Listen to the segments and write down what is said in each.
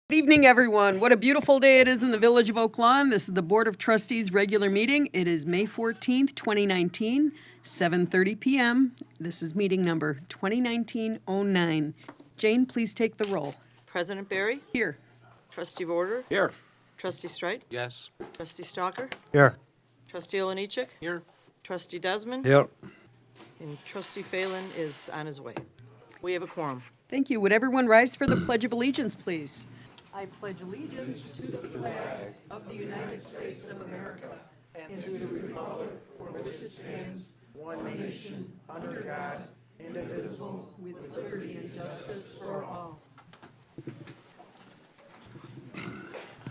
Good evening, everyone. What a beautiful day it is in the village of Oak Lawn. This is the Board of Trustees regular meeting. It is May 14th, 2019, 7:30 p.m. This is meeting number 2019-09. Jane, please take the roll. President Barry? Here. Trustee Vorder? Here. Trustee Streit? Yes. Trustee Stalker? Here. Trustee Oliniechek? Here. Trustee Desmond? Here. And Trustee Phelan is on his way. We have a quorum. Thank you. Would everyone rise for the Pledge of Allegiance, please? I pledge allegiance to the flag of the United States of America and to the republic for which it stands, one nation, under God, indivisible, with liberty and justice for all.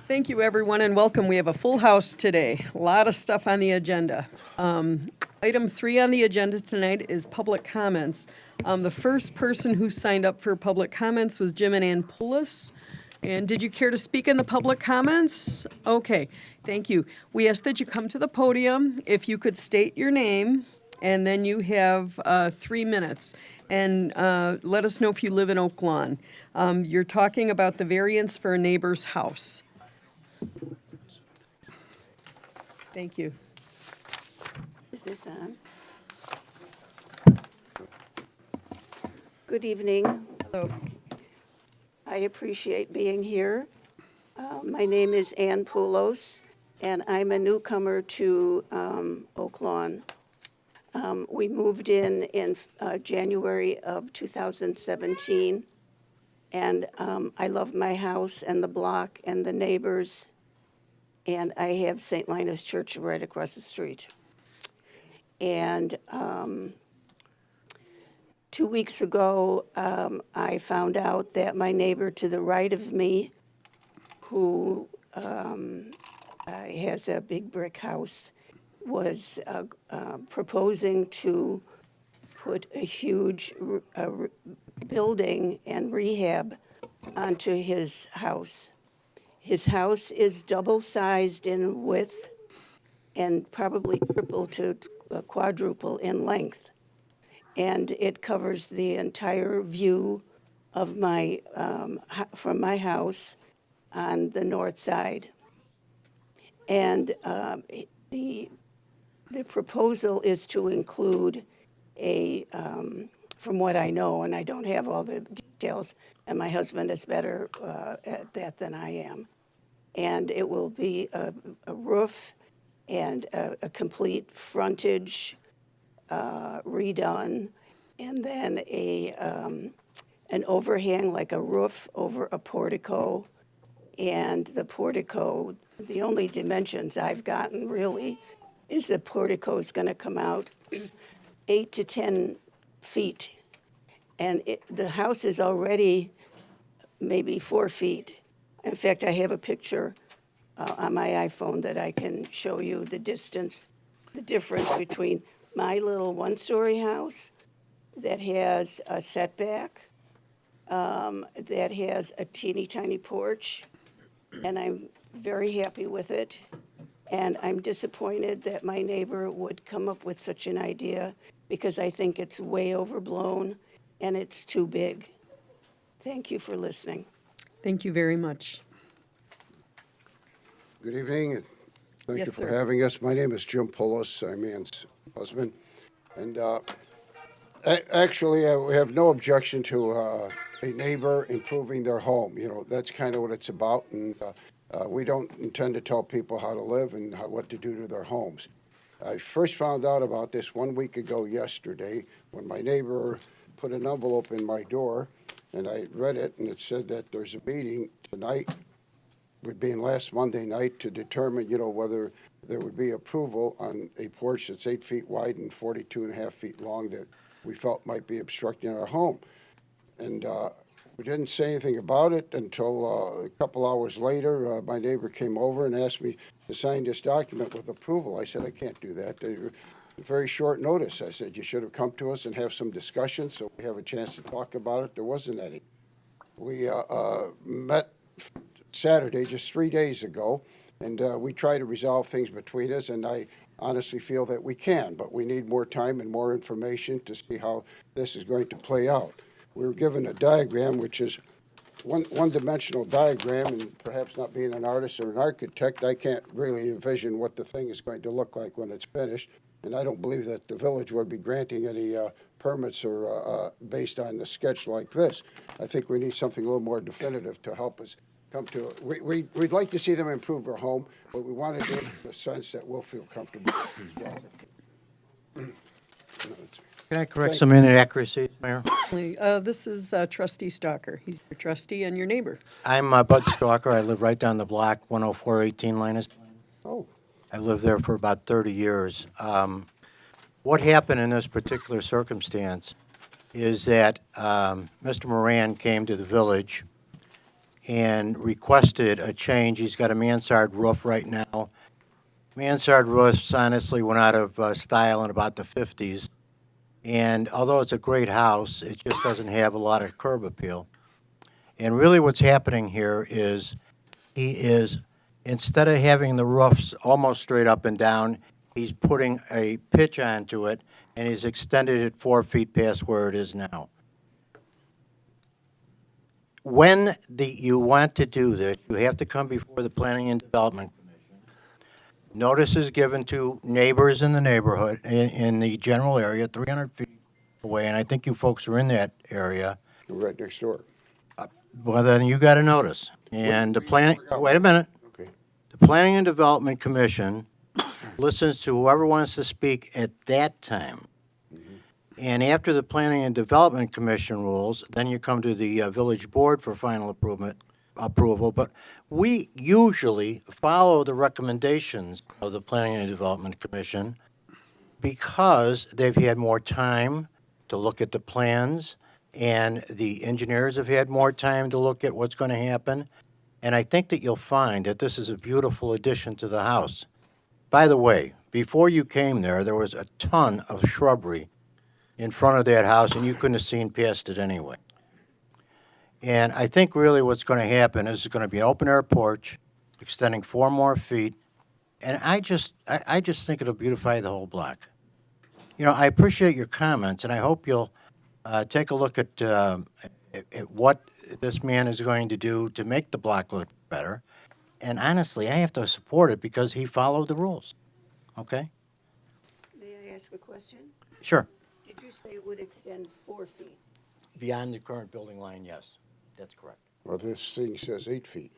Thank you, everyone, and welcome. We have a full house today. A lot of stuff on the agenda. Item 3 on the agenda tonight is public comments. The first person who signed up for public comments was Jim and Ann Poulos. And did you care to speak in the public comments? Okay, thank you. We ask that you come to the podium. If you could state your name, and then you have 3 minutes. And let us know if you live in Oak Lawn. You're talking about the variance for a neighbor's house. Thank you. Is this on? Good evening. Hello. I appreciate being here. My name is Ann Poulos, and I'm a newcomer to Oak Lawn. We moved in January of 2017, and I love my house and the block and the neighbors, and I have St. Linus Church right across the street. And 2 weeks ago, I found out that my neighbor to the right of me, who has a big brick house, was proposing to put a huge building and rehab onto his house. His house is double-sized in width and probably triple to quadruple in length. And it covers the entire view of my, from my house on the north side. And the proposal is to include a, from what I know, and I don't have all the details, and my husband is better at that than I am. And it will be a roof and a complete frontage redone, and then an overhang like a roof over a portico. And the portico, the only dimensions I've gotten really is the portico is going to come out 8 to 10 feet. And the house is already maybe 4 feet. In fact, I have a picture on my iPhone that I can show you the distance, the difference between my little one-story house that has a setback, that has a teeny tiny porch, and I'm very happy with it. And I'm disappointed that my neighbor would come up with such an idea because I think it's way overblown and it's too big. Thank you for listening. Thank you very much. Good evening. Thank Yes, you for sir. having us. My name is Jim Poulos. I'm Ann's husband. And actually, we have no objection to a neighbor improving their home. You know, that's kind of what it's about. And we don't intend to tell people how to live and what to do to their homes. I first found out about this 1 week ago yesterday when my neighbor put an envelope in my door, and I read it, and it said that there's a meeting tonight, would be last Monday night, to determine, you know, whether there would be approval on a porch that's 8 feet wide and 42.5 feet long that we felt might be obstructing our home. And we didn't say anything about it until a couple hours later. My neighbor came over and asked me to sign this document with approval. I said, I can't do that. Very short notice. I said, you should have come to us and have some discussion so we have a chance to talk about it. There wasn't any. We met Saturday, just 3 days ago, and we try to resolve things between us, and I honestly feel that we can, but we need more time and more information to see how this is going to play out. We were given a diagram, which is one-dimensional diagram, and perhaps not being an artist or an architect, I can't really envision what the thing is going to look like when it's finished. And I don't believe that the village would be granting any permits or based on a sketch like this. I think we need something a little more definitive to help us come to it. We'd like to see them improve their home, but we want to do it in a sense that we'll feel comfortable as well. Can I correct some inaccuracies, Mayor? This is trustee Stalker. He's your trustee and your neighbor. I'm Bud Stalker. I live right down the block, 10418 Linus. Oh, I lived there for about 30 years. What happened in this particular circumstance is that Mr. Moran came to the village and requested a change. He's got a mansard roof right now. Mansard roofs honestly went out of style in about the 50s. And although it's a great house, it just doesn't have a lot of curb appeal. And really what's happening here is he is, instead of having the roofs almost straight up and down, he's putting a pitch onto it, and he's extended it 4 feet past where it is now. When you want to do this, you have to come before the Planning and Development Commission. Notice is given to neighbors in the neighborhood, in the general area, 300 feet away, and I think you folks are in that area. right next door. Well, then you got a notice. And the planning, wait a minute. Okay. The Planning and Development Commission listens to whoever wants to speak at that time. And after the Planning and Development Commission rules, then you come to the village board for final approval. But we usually follow the recommendations of the Planning and Development Commission because they've had more time to look at the plans, and the engineers have had more time to look at what's going to happen. And I think that you'll find that this is a beautiful addition to the house. By the way, before you came there was a ton of shrubbery in front of that house, and you couldn't have seen past it anyway. And I think really what's going to happen is it's going to be an open-air porch extending 4 more feet, and I just think it'll beautify the whole block. You know, I appreciate your comments, and I hope you'll take a look at what this man is going to do to make the block look better. And honestly, I have to support it because he followed the rules. Okay? May I ask a question? Sure. Did you say it would extend 4 feet? Beyond the current building line, yes. That's correct. Well, this thing says 8 feet.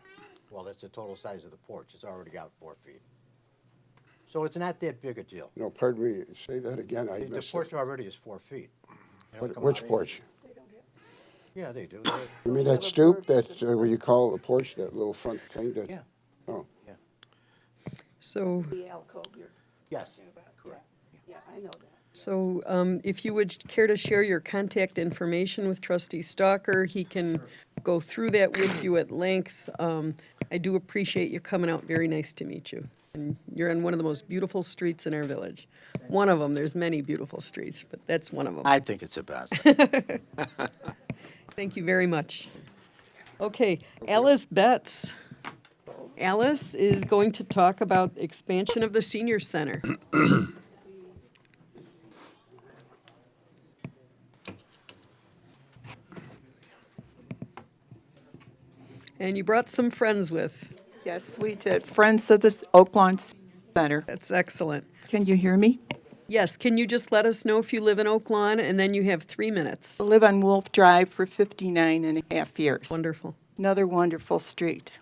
Well, that's the total size of the porch. It's already got 4 feet. So it's not that big a deal. No, pardon me, say that again, I The missed porch it. already is 4 feet. They don't come Which out porch? Yeah, they do. You mean that stoop, that's what you call a porch, that little front thing that? Yeah. Oh, So, The alcove you're Yes. talking about? Correct. Yeah, I know that. so if you would care to share your contact information with trustee Stalker, he can go through that with you at length. I do appreciate you coming out. Very nice to meet you. And you're on one of the most beautiful streets in our village. One of them. There's many beautiful streets, but that's one of them. I think it's the best. Thank you very much. Okay, Alice Betts. Alice is going to talk about expansion of the senior center. And you brought some friends with. Yes, we did. Friends of the Oak Lawn Senior Center. That's excellent. Can you hear me? Yes, can you just let us know if you live in Oak Lawn, and then you have 3 minutes. I live on Wolf Drive for 59 and a half years. Wonderful. Another wonderful street.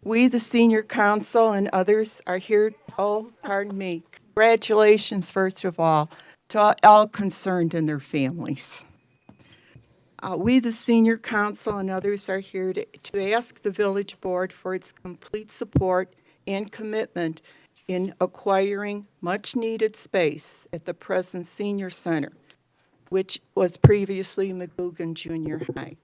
We, the Senior Council, and others are here, congratulations, first of all, to all concerned and their families. We, the Senior Council, and others are here to ask the Village Board for its complete support and commitment in acquiring much-needed space at the present Senior Center, which was previously McGugan Junior High.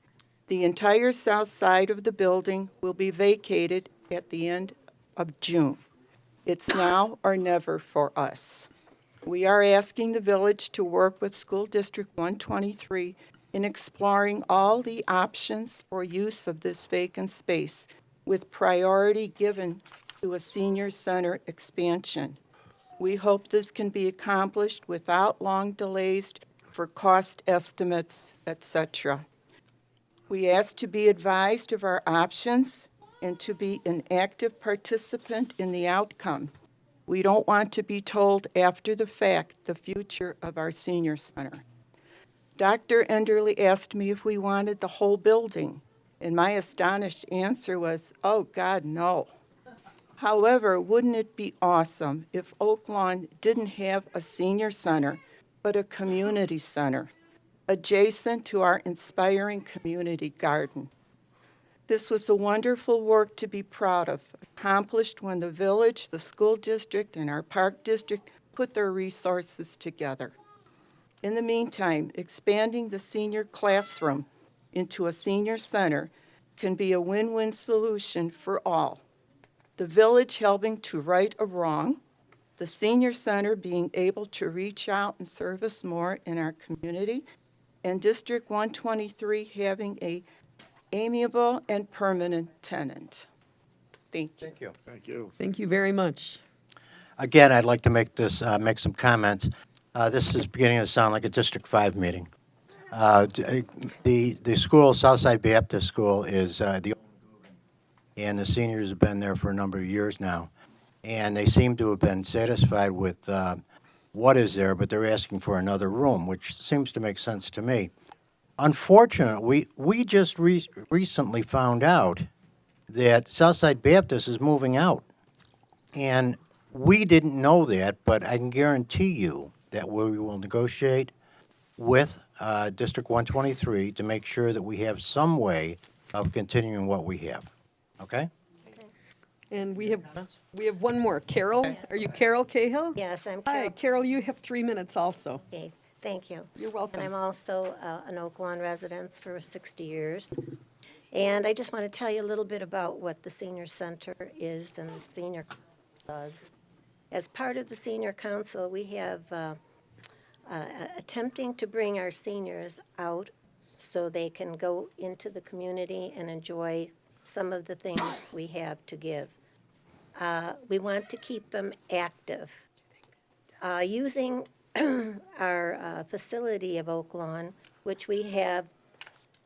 The entire south side of the building will be vacated at the end of June. It's now or never for us. We are asking the village to work with School District 123 in exploring all the options for use of this vacant space, with priority given to a senior center expansion. We hope this can be accomplished without long delays for cost estimates, etc. We ask to be advised of our options and to be an active participant in the outcome. We don't want to be told after the fact the future of our senior center. Dr. Enderle asked me if we wanted the whole building, and my astonished answer was, oh, God, no. However, wouldn't it be awesome if Oak Lawn didn't have a senior center, but a community center, adjacent to our inspiring community garden? This was a wonderful work to be proud of, accomplished when the village, the school district, and our park district put their resources together. In the meantime, expanding the senior classroom into a senior center can be a win-win solution for all. The village helping to right a wrong, the senior center being able to reach out and service more in our community, and District 123 having a amiable and permanent tenant. Thank you. Thank you. Thank you. Thank you very much. Again, I'd like to make some comments. This is beginning to sound like a District 5 meeting. The school, Southside Baptist School, is and the seniors have been there for a number of years now. And they seem to have been satisfied with what is there, but they're asking for another room, which seems to make sense to me. Unfortunately, we just recently found out that Southside Baptist is moving out. And we didn't know that, but I can guarantee you that we will negotiate with District 123 to make sure that we have some way of continuing what we have. Okay? And we have one more. Carol, are you Carol Cahill? Yes, I'm Hi, Carol. Carol, you have 3 minutes also. Okay, thank you. You're welcome. And I'm also an Oak Lawn resident for 60 years. And I just want to tell you a little bit about what the senior center is and the senior council does. As part of the senior council, we have attempting to bring our seniors out so they can go into the community and enjoy some of the things we have to give. We want to keep them active. Using our facility of Oak Lawn, which we have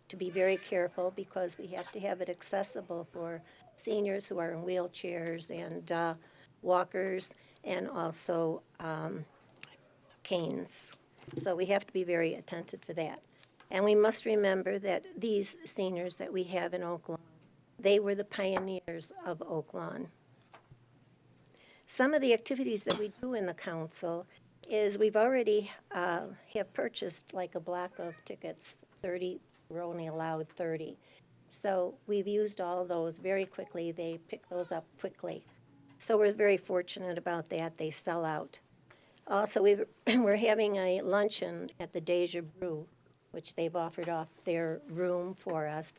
to be very careful because we have to have it accessible for seniors who are in wheelchairs and walkers and also canes. So we have to be very attentive to that. And we must remember that these seniors that we have in Oak Lawn, they were the pioneers of Oak Lawn. Some of the activities that we do in the council is we've already have purchased like a block of tickets, 30, we're only allowed 30. So we've used all those very quickly. They pick those up quickly. So we're very fortunate about that. They sell out. Also, we're having a luncheon at the Deja Brew, which they've offered off their room for us.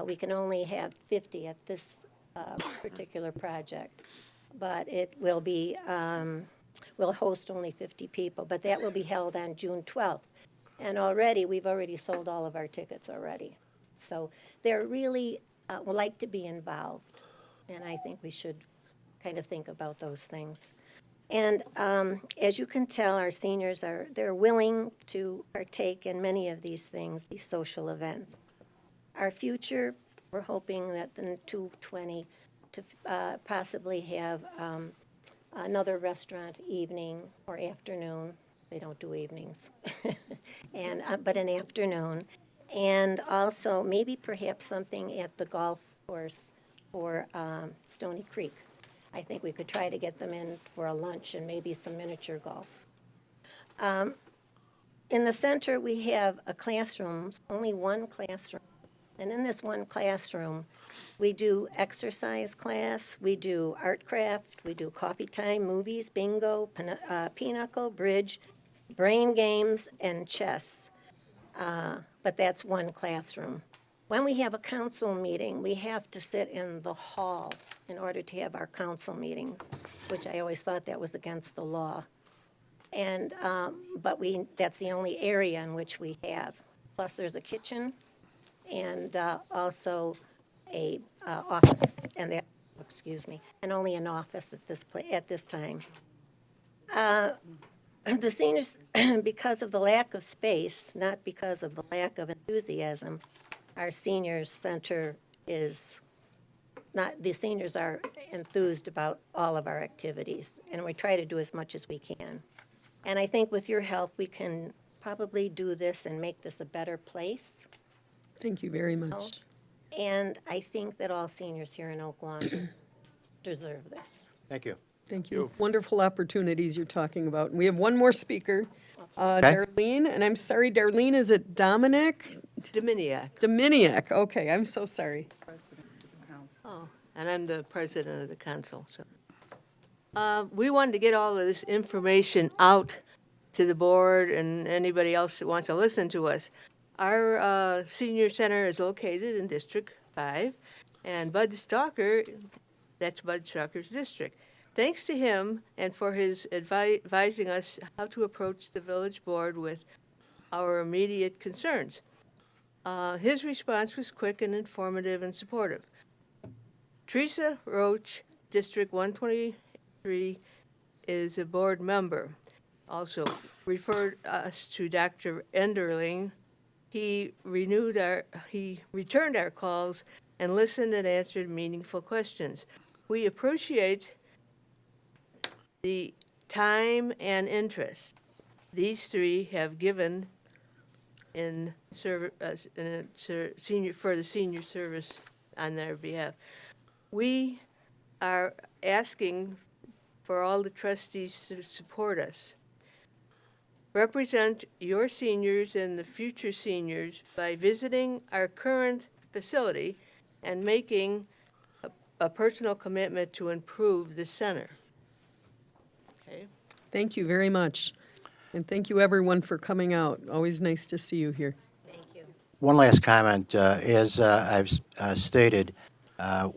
We can only have 50 at this particular project, but it will be, we'll host only 50 people, but that will be held on June 12th. And we've already sold all of our tickets already. So they're really, would like to be involved, and I think we should kind of think about those things. And as you can tell, our seniors they're willing to partake in many of these things, these social events. Our future, we're hoping that the 220 to possibly have another restaurant evening or afternoon. They don't do evenings, and but an afternoon, and also maybe perhaps something at the golf course for Stony Creek. I think we could try to get them in for a lunch and maybe some miniature golf. In the center, we have a classroom, only one classroom. And in this one classroom, we do exercise class, we do art craft, we do coffee time, movies, bingo, pinochle, bridge, brain games, and chess. But that's one classroom. When we have a council meeting, we have to sit in the hall in order to have our council meeting, which I always thought that was against the law. And, but that's the only area in which we have. Plus, there's a kitchen and also a office, and that, and only an office at this time. The seniors, because of the lack of space, not because of the lack of enthusiasm, our seniors center is not, the seniors are enthused about all of our activities, and we try to do as much as we can. And I think with your help, we can probably do this and make this a better place. Thank you very much. And I think that all seniors here in Oak Lawn deserve this. Thank you. Thank you. Wonderful opportunities you're talking about. We have one more speaker, Okay. Darlene, and I'm sorry, Darlene, is it Dominic? Dominiac. Dominiac, okay, I'm so sorry. Oh, and I'm the president of the council, so. We wanted to get all of this information out to the board and anybody else that wants to listen to us. Our senior center is located in District 5, and Bud Stalker, that's Bud Stalker's district. Thanks to him and for his advising us how to approach the village board with our immediate concerns. His response was quick and informative and supportive. Teresa Roach, District 123, is a board member. Also referred us to Dr. Enderling. He returned our calls and listened and answered meaningful questions. We appreciate the time and interest these three have given in for the senior service on their behalf. We are asking for all the trustees to support us. Represent your seniors and the future seniors by visiting our current facility and making a personal commitment to improve the center. Okay. Thank you very much. And thank you, everyone, for coming out. Always nice to see you here. Thank you. One last comment. As I've stated,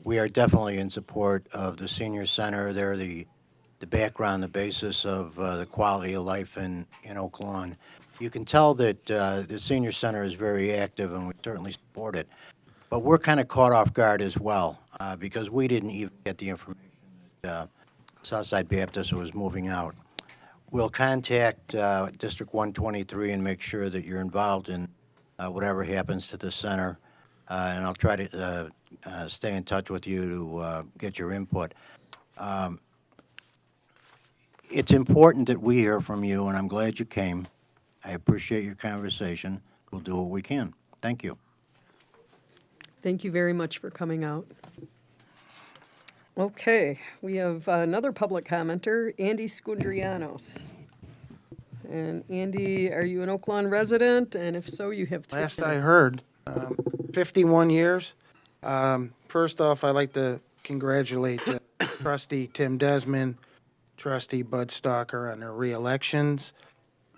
we are definitely in support of the senior center. They're the background, the basis of the quality of life in Oak Lawn. You can tell that the senior center is very active, and we certainly support it. But we're kind of caught off guard as well, because we didn't even get the information that Southside Baptist was moving out. We'll contact District 123 and make sure that you're involved in whatever happens to the center, and I'll try to stay in touch with you to get your input. It's important that we hear from you, and I'm glad you came. I appreciate your conversation. We'll do what we can. Thank you. Thank you very much for coming out. Okay, we have another public commenter, Andy Skundrianos. And Andy, are you an Oak Lawn resident? And if so, you have 3 Last I minutes. heard, 51 years. First off, I'd like to congratulate trustee Tim Desmond, trustee Bud Stalker on their re-elections.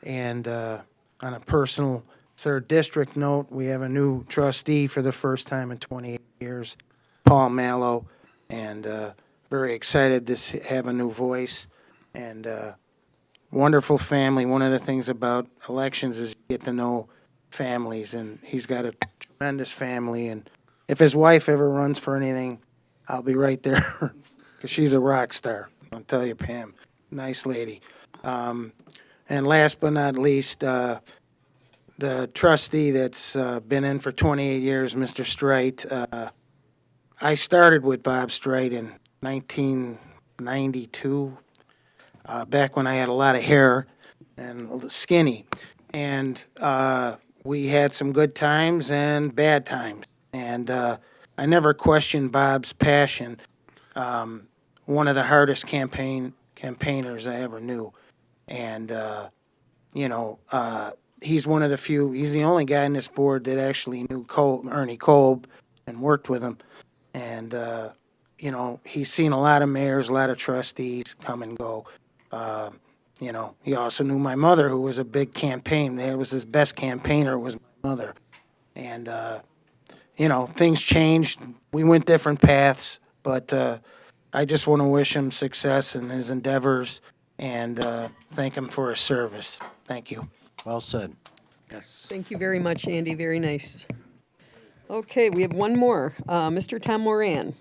And on a personal third district note, we have a new trustee for the first time in 28 years, Paul Mallow, and very excited to have a new voice and wonderful family. One of the things about elections is you get to know families, and he's got a tremendous family. And if his wife ever runs for anything, I'll be right there because she's a rock star. I'll tell you, Pam, nice lady. And last but not least, the trustee that's been in for 28 years, Mr. Strite. I started with Bob Strite in 1992, back when I had a lot of hair and a little skinny. And we had some good times and bad times. And I never questioned Bob's passion. One of the hardest campaigners I ever knew. And, he's one of the few, he's the only guy in this board that actually knew Ernie Kolb and worked with him. And, he's seen a lot of mayors, a lot of trustees come and go. He also knew my mother, who was a big campaign. It was his best campaigner was my mother. And, things changed. We went different paths, but I just want to wish him success in his endeavors and thank him for his service. Thank you. Well said. Thank you very much, Andy. Very nice. Okay, we have one more. Mr. Tom Moran.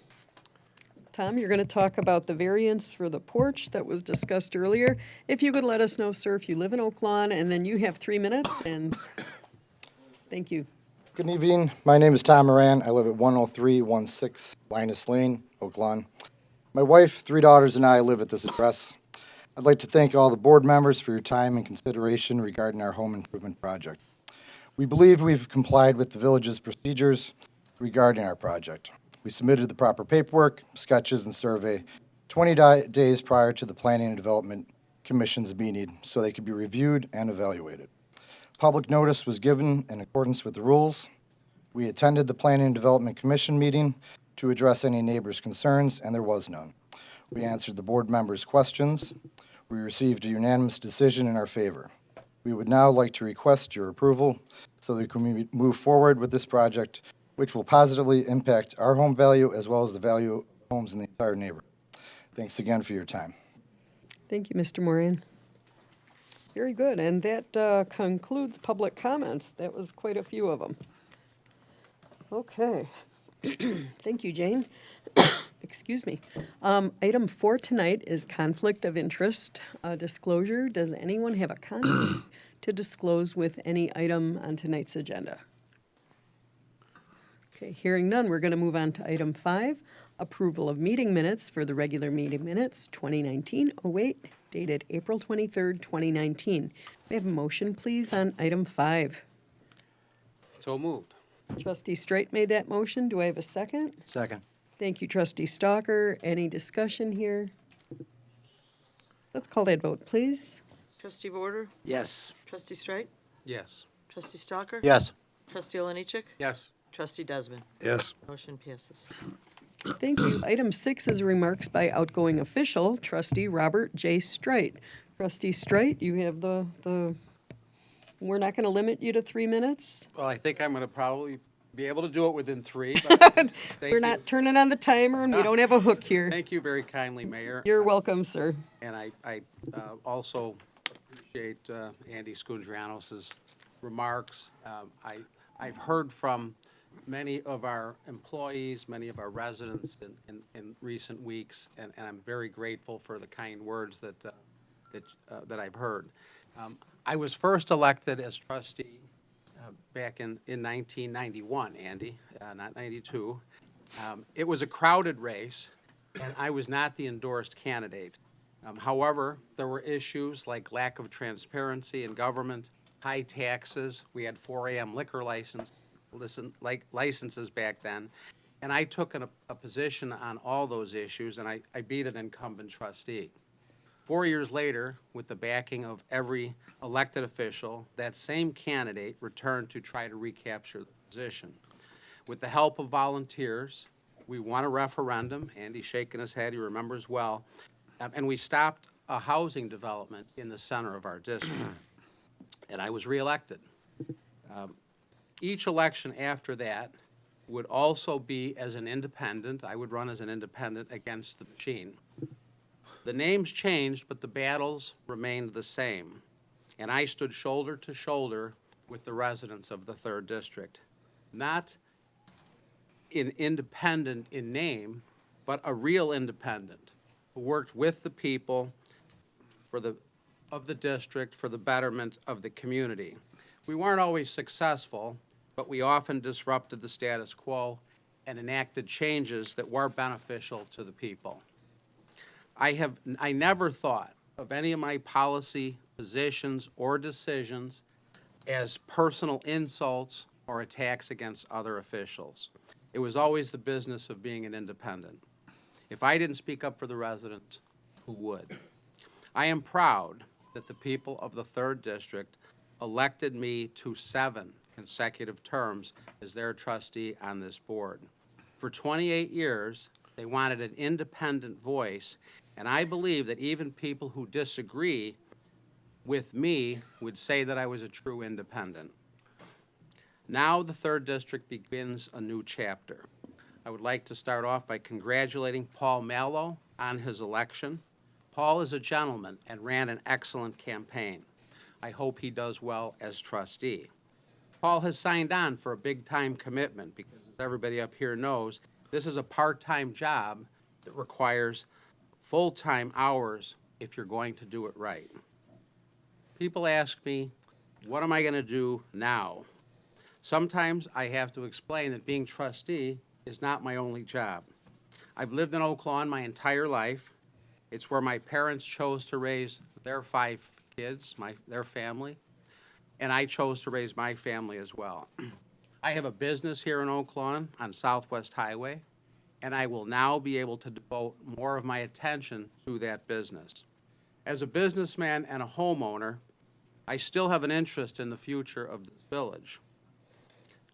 Tom, you're going to talk about the variance for the porch that was discussed earlier. If you could let us know, sir, if you live in Oak Lawn, and then you have 3 minutes, and thank you. Good evening. My name is Tom Moran. I live at 10316 Linus Lane, Oak Lawn. My wife, 3 daughters, and I live at this address. I'd like to thank all the board members for your time and consideration regarding our home improvement project. We believe we've complied with the village's procedures regarding our project. We submitted the proper paperwork, sketches, and survey 20 days prior to the Planning and Development Commission's meeting so they could be reviewed and evaluated. Public notice was given in accordance with the rules. We attended the Planning and Development Commission meeting to address any neighbors' concerns, and there was none. We answered the board members' questions. We received a unanimous decision in our favor. We would now like to request your approval so that we can move forward with this project, which will positively impact our home value as well as the value of homes in the entire neighborhood. Thanks again for your time. Thank you, Mr. Moran. Very good, and that concludes public comments. That was quite a few of them. Okay. Thank you, Jane. Excuse me. Item 4 tonight is conflict of interest disclosure. Does anyone have a conflict to disclose with any item on tonight's agenda? Okay, hearing none, we're going to move on to item 5, approval of meeting minutes for the regular meeting minutes 2019-08, dated April 23rd, 2019. May I have a motion, please, on item 5? So moved. Trustee Straight made that motion. Do I have a second? Second. Thank you, Trustee Stalker. Any discussion here? Let's call that vote, please. Trustee Vorder? Yes. Trustee Straight? Yes. Trustee Stalker? Yes. Trustee Oliniechek? Yes. Trustee Desmond? Yes. Motion passes. Thank you. Item 6 is remarks by outgoing official, Trustee Robert J. Straight. Trustee Straight, you have the, we're not going to limit you to 3 minutes? Well, I think I'm going to probably be able to do it within 3. But thank We're not you. turning on the timer, and we don't have a hook here. Thank you very kindly, Mayor. You're welcome, sir. And I also appreciate Andy Skundrianos' remarks. I've heard from many of our employees, many of our residents in recent weeks, and I'm very grateful for the kind words that I've heard. I was first elected as trustee back in 1991, Andy, not 92. It was a crowded race, and I was not the endorsed candidate. However, there were issues like lack of transparency in government, high taxes. We had 4 a.m. liquor licenses back then, and I took a position on all those issues, and I beat an incumbent trustee. 4 years later, with the backing of every elected official, that same candidate returned to try to recapture the position. With the help of volunteers, we won a referendum. Andy's shaking his head, he remembers well, and we stopped a housing development in the center of our district, and I was reelected. Each election after that would also be as an independent. I would run as an independent against the machine. The names changed, but the battles remained the same. And I stood shoulder to shoulder with the residents of the 3rd District. Not an independent in name, but a real independent who worked with the people of the district for the betterment of the community. We weren't always successful, but we often disrupted the status quo and enacted changes that were beneficial to the people. I never thought of any of my policy positions or decisions as personal insults or attacks against other officials. It was always the business of being an independent. If I didn't speak up for the residents, who would? I am proud that the people of the 3rd District elected me to 7 consecutive terms as their trustee on this board. For 28 years, they wanted an independent voice, and I believe that even people who disagree with me would say that I was a true independent. Now the 3rd District begins a new chapter. I would like to start off by congratulating Paul Mallow on his election. Paul is a gentleman and ran an excellent campaign. I hope he does well as trustee. Paul has signed on for a big-time commitment because, as everybody up here knows, this is a part-time job that requires full-time hours if you're going to do it right. People ask me, what am I going to do now? Sometimes I have to explain that being trustee is not my only job. I've lived in Oak Lawn my entire life. It's where my parents chose to raise their 5 kids, their family, and I chose to raise my family as well. I have a business here in Oak Lawn on Southwest Highway, and I will now be able to devote more of my attention to that business. As a businessman and a homeowner, I still have an interest in the future of this village.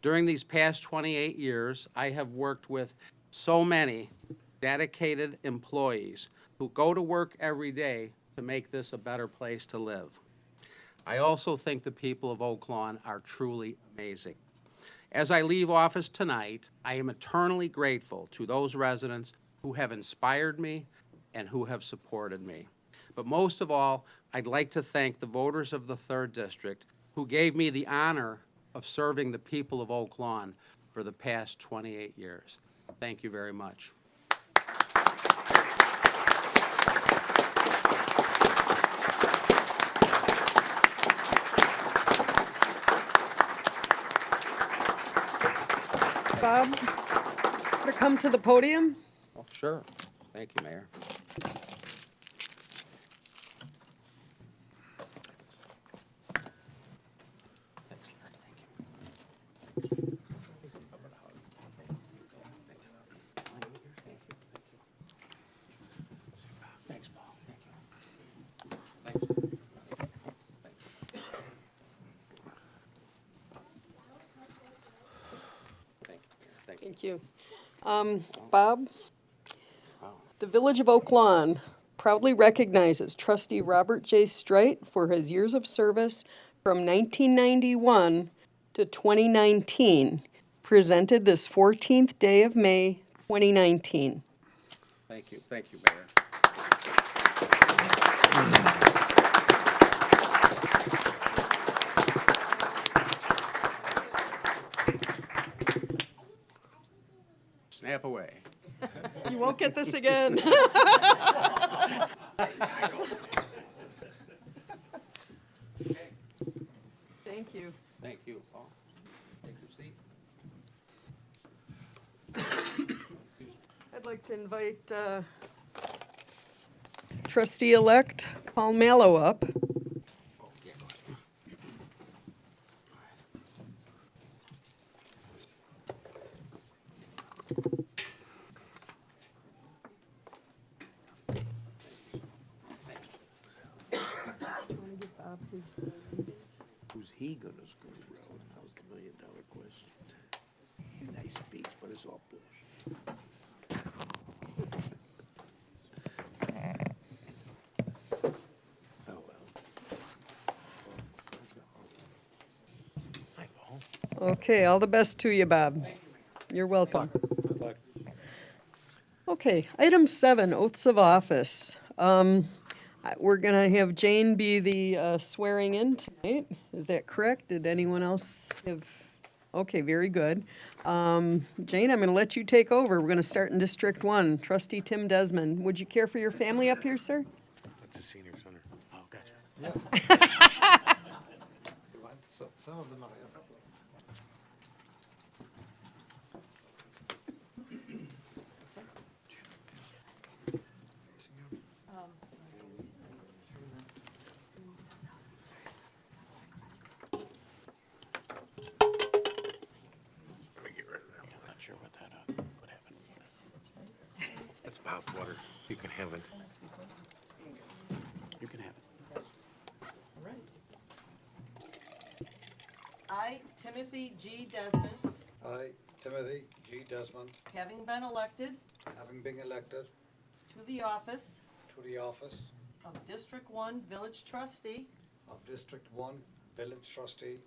During these past 28 years, I have worked with so many dedicated employees who go to work every day to make this a better place to live. I also think the people of Oak Lawn are truly amazing. As I leave office tonight, I am eternally grateful to those residents who have inspired me and who have supported me. But most of all, I'd like to thank the voters of the 3rd District who gave me the honor of serving the people of Oak Lawn for the past 28 years. Thank you very much. Bob, to come to the podium? Oh, sure. Thank you, Mayor. Thanks, Larry. Thank you. Thanks, Paul. Thank you. Thanks. Thank you, Mayor. Thank you. Thank you. Bob, the Village of Oak Lawn proudly recognizes trustee Robert J. Strite for his years of service from 1991 to 2019, presented this 14th day of May, 2019. Thank you. Thank you, Mayor. Snap away. You won't get this again. Thank you. Thank you, Paul. Take your seat. I'd like to invite trustee-elect Paul Mallow up. Oh, yeah, go ahead. Who's he gonna screw around? That was the $1,000,000 question. Nice speech, but it's all bullshit. Oh, well. Hi, Paul. Okay, all the best to you, Bob. You're welcome. Okay, item 7, oaths of office. We're gonna have Jane be the swearing in tonight. Is that correct? Did anyone else have? Okay, very good. Jane, I'm gonna let you take over. We're gonna start in District 1. Trustee Tim Desmond, would you care for your family up here, sir? That's a senior center. Oh, gotcha. Some of them are. Let me get rid of that. I'm not sure what happened. That's Bob's water. You can have it. You can have it. I, Timothy G. Desmond, I, Timothy G. Desmond, having been elected having been elected to the office to the office of District 1 Village Trustee of District 1 Village Trustee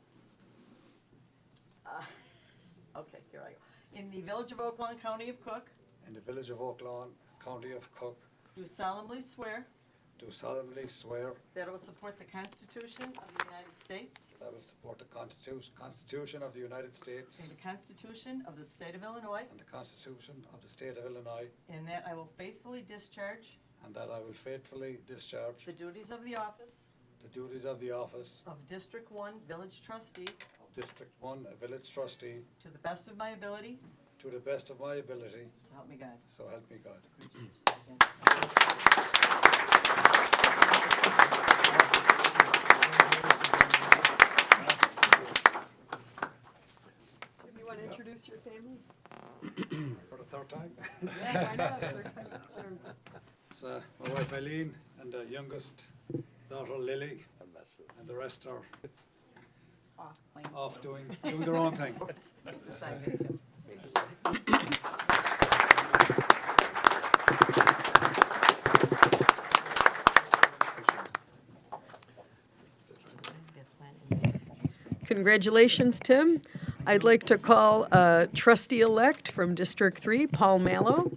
okay, here I go. In the Village of Oak Lawn, County of Cook, in the Village of Oak Lawn, County of Cook, do solemnly swear do solemnly swear that I will support the Constitution of the United States that I will support the Constitution of the United States and the Constitution of the State of Illinois, and the Constitution of the State of Illinois, and that I will faithfully discharge and that I will faithfully discharge the duties of the office the duties of the office of District 1 Village Trustee of of District 1, a village trustee, to the best of my ability, to the best of my ability, so help me God. so help me God. Tim, you want to introduce your family? For the third time. Yeah, why not? Third time's the charm. It's my wife Eileen and the youngest daughter Lily, and the rest are off doing their own thing. Sign it, Tim. Congratulations, Tim. I'd like to call trustee-elect from District 3, Paul Mallow.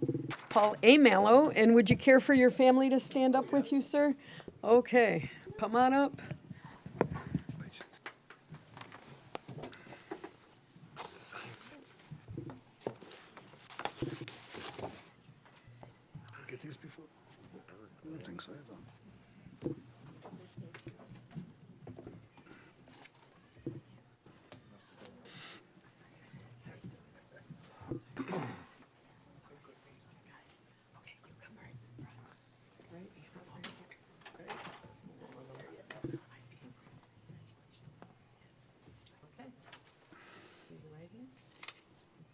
Paul A. Mallow, and would you care for your family to stand up with you, sir? Okay, come on up. Get these before? I don't think so. I don't. Okay. Raise your right hand.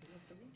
Repeat after me.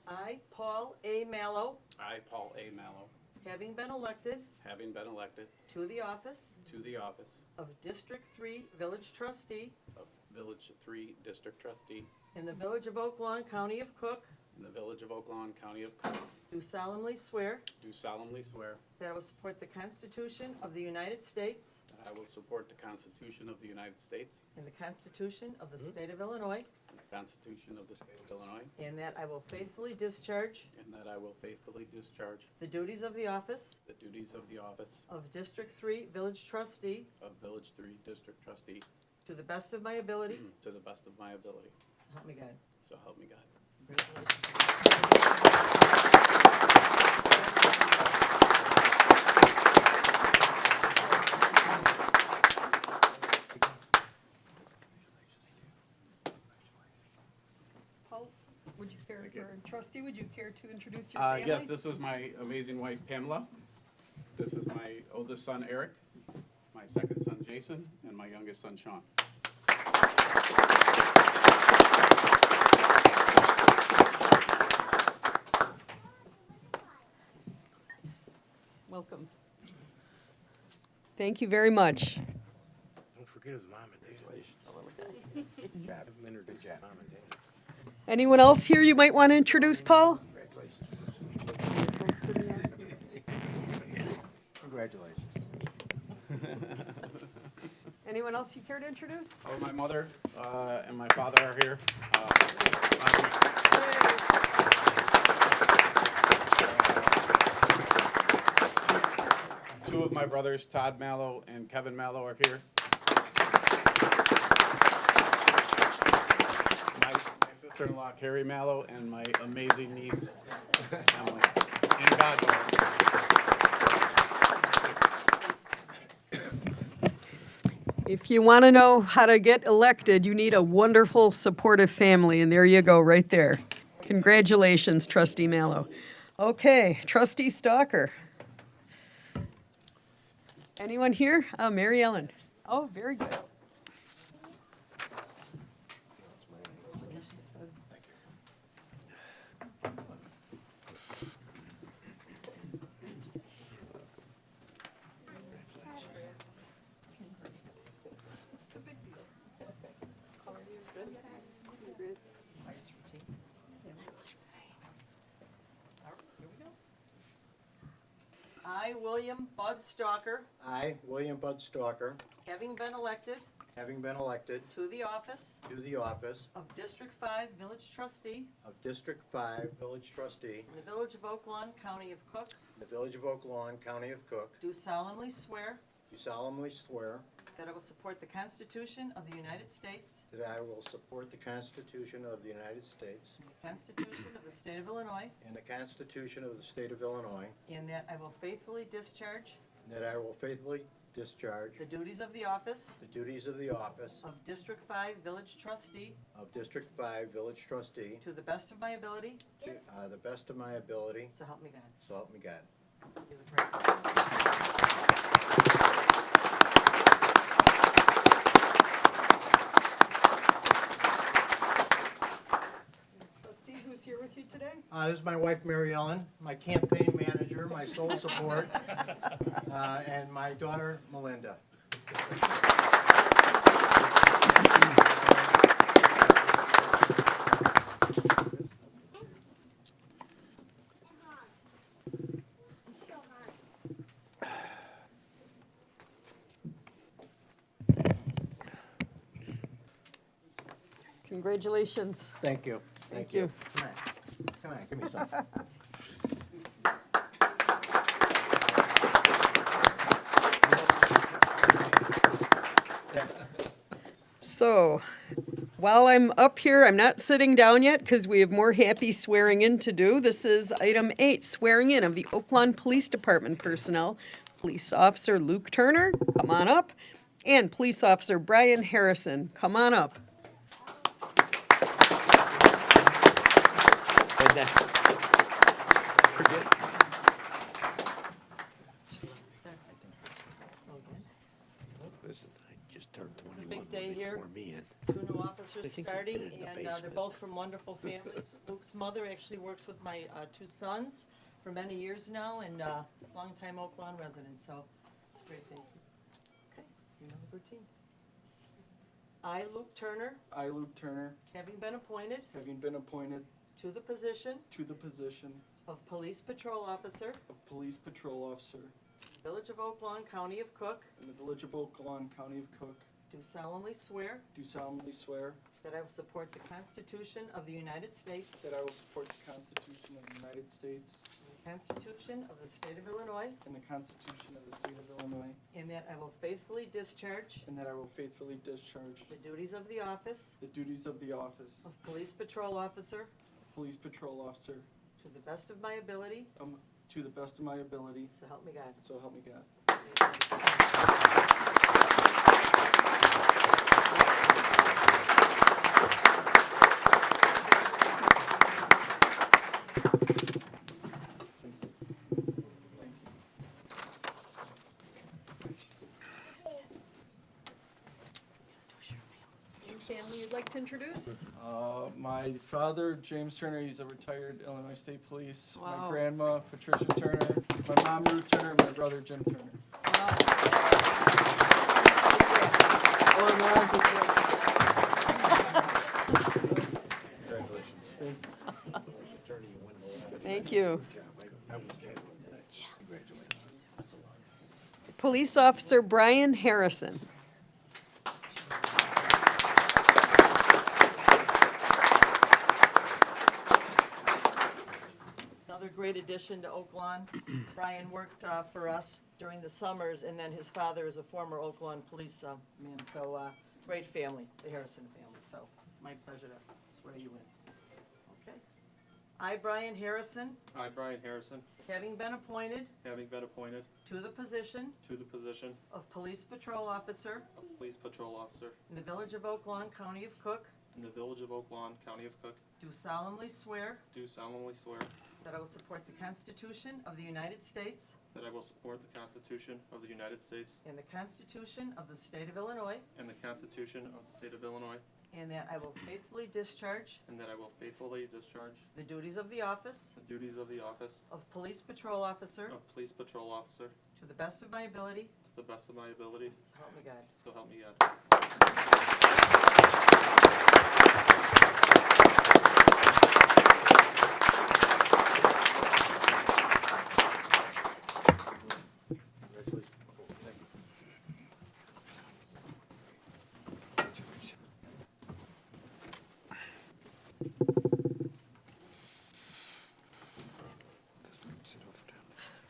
I, Paul A. Mallow, I, Paul A. Mallow, having been elected having been elected to the office to the office of District 3 Village Trustee of Village 3 District Trustee in the Village of Oak Lawn, County of Cook, in the Village of Oak Lawn, County of Cook, do solemnly swear do solemnly swear that I will support the Constitution of the United States that I will support the Constitution of the United States and the Constitution of the State of Illinois, and the Constitution of the State of Illinois, and that I will faithfully discharge and that I will faithfully discharge the duties of the office the duties of the office of District 3 Village Trustee of Village 3 District Trustee to the best of my ability. to the best of my ability. Help me God. So help me God. Congratulations. Paul, would you care, or trustee, would you care to introduce your family? Yes, this is my amazing wife Pamela. This is my oldest son Eric, my second son Jason, and my youngest son Sean. Welcome. Thank you very much. Don't forget his mom and dad. Grab him and introduce your mom and dad. Anyone else here you might want to introduce, Paul? Congratulations. Anyone else you care to introduce? Oh, my mother and my father are here. Two of my brothers, Todd Mallow and Kevin Mallow, are here. My sister-in-law, Carrie Mallow, and my amazing niece, Emily, and goddaughter. If you want to know how to get elected, you need a wonderful, supportive family, and there you go, right there. Congratulations, Trustee Mallow. Okay, Trustee Stalker. Anyone here? Mary Ellen. Oh, very good. I, William Bud Stalker, I, William Bud Stalker, having been elected having been elected to the office to the office of District 5 Village Trustee of District 5 Village Trustee in the Village of Oak Lawn, County of Cook, in the Village of Oak Lawn, County of Cook, do solemnly swear do solemnly swear that I will support the Constitution of the United States that I will support the Constitution of the United States and the Constitution of the State of Illinois, and the Constitution of the State of Illinois, and that I will faithfully discharge and that I will faithfully discharge the duties of the office the duties of the office of District 5 Village Trustee of District 5 Village Trustee to the best of my ability, to the best of my ability, so help me God. so help me God. You look great. Trustee, who's here with you today? This is my wife, Mary Ellen, my campaign manager, my sole support, and my daughter, Melinda. Congratulations. Thank you. Thank you. Come on. Come on, give me some. So, while I'm up here, I'm not sitting down yet because we have more happy swearing in to do. This is item 8, swearing in of the Oak Lawn Police Department personnel. Police Officer Luke Turner, come on up, and Police Officer Brian Harrison, come on up. Listen, I just turned It's a 21 big day here. before me and 2 new officers think they starting, did it in the and they're basement. both from wonderful families. Luke's mother actually works with my 2 sons for many years now, and longtime Oak Lawn resident, so it's a great day. Okay, you know the routine. I, Luke Turner, I, Luke Turner, having been appointed having been appointed to the position to the position of Police Patrol Officer, of Police Patrol Officer Village of Oak Lawn, County of Cook, in the Village of Oak Lawn, County of Cook, do solemnly swear do solemnly swear that I will support the Constitution of the United States, that I will support the Constitution of the United States the Constitution of the State of Illinois, and the Constitution of the State of Illinois, and that I will faithfully discharge and that I will faithfully discharge the duties of the office the duties of the office of Police Patrol Officer of Police Patrol Officer to the best of my ability, to the best of my ability, so help me God. so help me God. Family you'd like to introduce? My father, James Turner, he's a retired Illinois State Police. Wow. My grandma, Patricia Turner. My mom, Ruth Turner. And my brother, Jim Turner. Thank you. Police Officer Brian Harrison. Another great addition to Oak Lawn. Brian worked for us during the summers, and then his father is a former Oak Lawn police man, so great family, the Harrison family, so it's my pleasure to swear you in. Okay. I, Brian Harrison, I, Brian Harrison, having been appointed having been appointed to the position to the position of Police Patrol Officer of Police Patrol Officer in the Village of Oak Lawn, County of Cook, in the Village of Oak Lawn, County of Cook, do solemnly swear do solemnly swear that I will support the Constitution of the United States that I will support the Constitution of the United States and the Constitution of the State of Illinois, and the Constitution of the State of Illinois, and that I will faithfully discharge and that I will faithfully discharge the duties of the office the duties of the office of Police Patrol Officer of Police Patrol Officer to the best of my ability, to the best of my ability, so help me God. so help me God.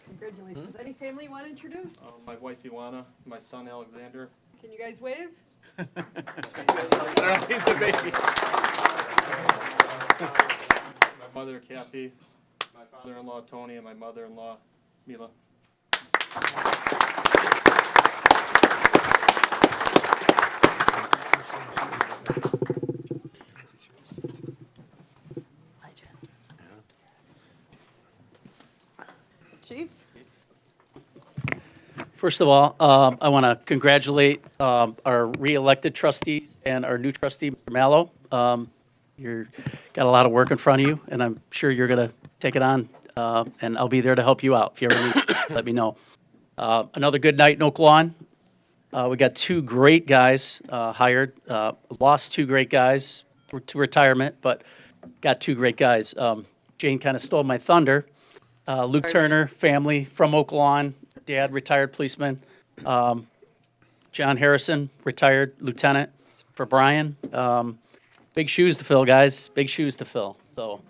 Congratulations. Any family you want to introduce? My wife Ioana, my son Alexander. Can you guys wave? My mother Kathy, my father-in-law Tony, and my mother-in-law Mila. Chief? First of all, I want to congratulate our re-elected trustees and our new trustee, Mr. Mallow. You're got a lot of work in front of you, and I'm sure you're going to take it on, and I'll be there to help you out. If you ever need, let me know. Another good night in Oak Lawn. We got two great guys hired. Lost two great guys to retirement, but got two great guys. Jane kind of stole my thunder. Luke Turner, family from Oak Lawn, dad, retired policeman. John Harrison, retired lieutenant for Brian. Big shoes to fill, guys, big shoes to fill. So,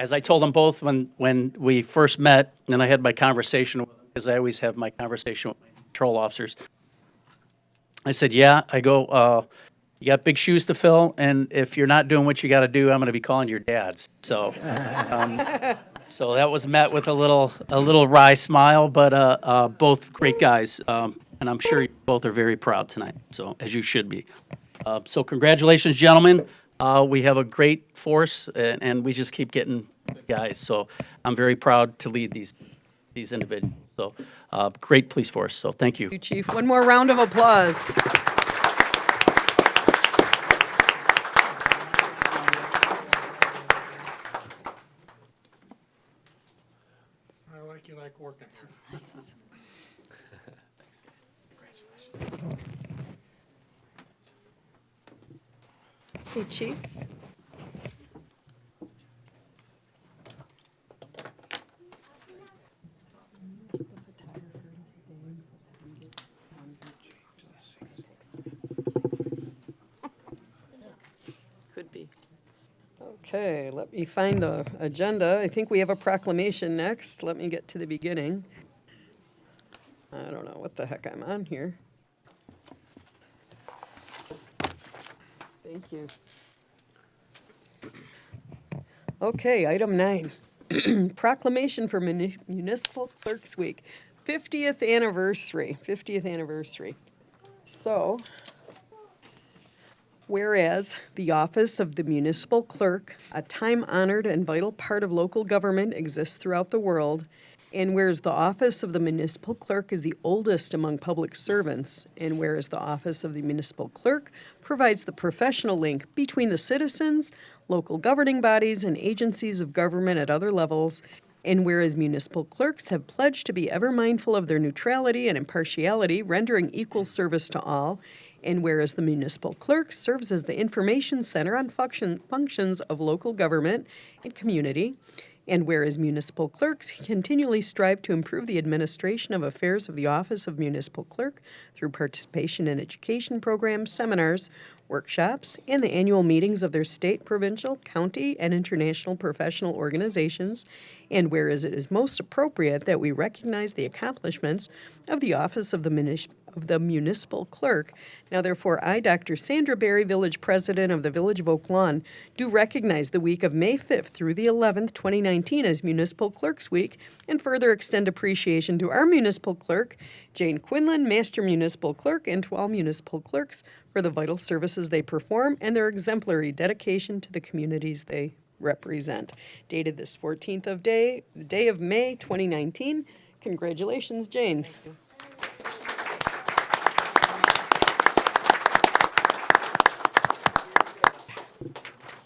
as I told them both when we first met, and I had my conversation with them, because I always have my conversation with my patrol officers. I said, yeah, I go, you got big shoes to fill, and if you're not doing what you got to do, I'm going to be calling your dads. So, so that was met with a little wry smile, but both great guys, and I'm sure you both are very proud tonight. So as you should be. So congratulations, gentlemen. We have a great force, and we just keep getting good guys. So I'm very proud to lead these individuals. So great police force. So thank you. You, Chief. One more round of applause. I like you like working. Nice. Hey, Chief. Could be. Okay, let me find the agenda. I think we have a proclamation next. Let me get to the beginning. I don't know what the heck I'm on here. Thank you. Okay, item 9. Proclamation for Municipal Clerks Week, 50th anniversary, 50th anniversary. So, whereas the office of the municipal clerk, a time-honored and vital part of local government, exists throughout the world, and whereas the office of the municipal clerk is the oldest among public servants, and whereas the office of the municipal clerk provides the professional link between the citizens, local governing bodies, and agencies of government at other levels, and whereas municipal clerks have pledged to be ever mindful of their neutrality and impartiality, rendering equal service to all, and whereas the municipal clerk serves as the information center on functions of local government and community, and whereas municipal clerks continually strive to improve the administration of affairs of the office of municipal clerk through participation in education programs, seminars, workshops, and the annual meetings of their state, provincial, county, and international professional organizations, and whereas it is most appropriate that we recognize the accomplishments of the office of the municipal clerk. Now therefore, I, Dr. Sandra Berry, Village President of the Village of Oak Lawn, do recognize the week of May 5th through the 11th, 2019 as Municipal Clerks Week, and further extend appreciation to our municipal clerk, Jane Quinlan, Master Municipal Clerk, and to all municipal clerks for the vital services they perform and their exemplary dedication to the communities they represent. Dated this 14th day of May, 2019. Congratulations, Jane. Thank you.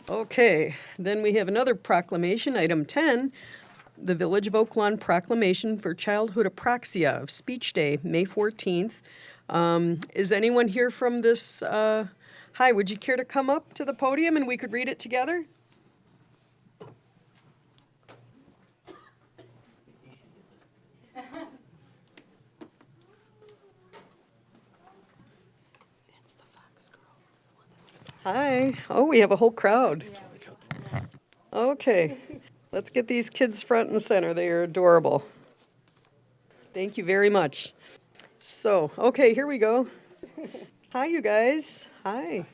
Okay, then we have another proclamation, item 10, the Village of Oak Lawn Proclamation for Childhood Apraxia of Speech Day, May 14th. Is anyone here from this? Hi, would you care to come up to the podium and we could read it together? Hi. Oh, we have a whole crowd. Okay, let's get these kids front and center. They are adorable. Thank you very much. So, okay, here we go. Hi, you guys. Hi.